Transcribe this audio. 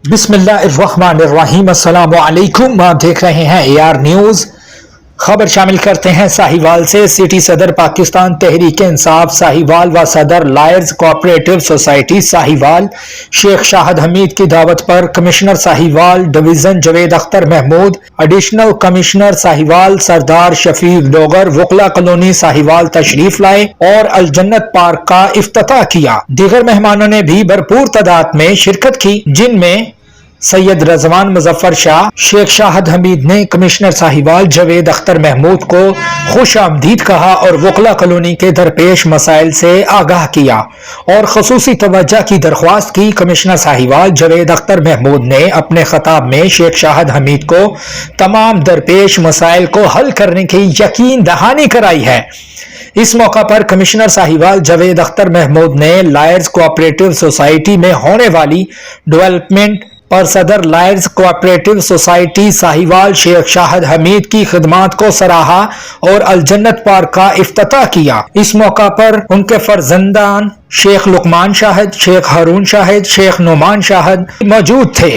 बिस्मिल्लाहिर्रहमानिर्रहीम। अस्सलाम वालेकुम। आप देख रहे हैं AR न्यूज़। खबर शामिल करते हैं साहिवाल से। सिटी सदर पाकिस्तान तहरीक इंसाफ साहिवाल व सदर lawyers cooperative society Sahiwal Sheikh Shahid Hamid की दावत पर commissioner Sahiwal division Javed Akhtar Mahmood, additional commissioner Sahiwal Sardar Shafiq Dogar वकला कॉलोनी साहिवाल तशरीफ लाए और अलजन्नत पार्क का इफ्तिताह किया। दीगर मेहमानों ने भी भरपूर तादाद में शिरकत की, जिनमें सैयद रजवान मुजफ्फर शाह, शेख शाहद हमीद ने कमिश्नर साहिवाल जवेद अख्तर महमूद को खुश आमदीद कहा और वकला कॉलोनी के दरपेश मसाइल से आगाह किया और खसूसी तवज्जो की दरख्वास्त की। कमिश्नर साहिवाल जवेद अख्तर महमूद ने अपने खिताब में शेख शाहद हमीद को तमाम दरपेश मसाइल को हल करने की यकीन दहानी कराई है। इस मौका पर कमिश्नर साहिवाल जवेद अख्तर महमूद ने लायर्स कोऑपरेटिव सोसाइटी में होने वाली डेवलपमेंट और सदर lawyers cooperative society Sahiwal Sheikh Shahid Hamid की खिदमात को सराहा और अलजन्नत पार्क का इफ्तिताह किया। इस मौका पर उनके फर्जंदान शेख लुकमान शाहिद, शेख हारून शाहिद, शेख नोमान शाहिद मौजूद थे।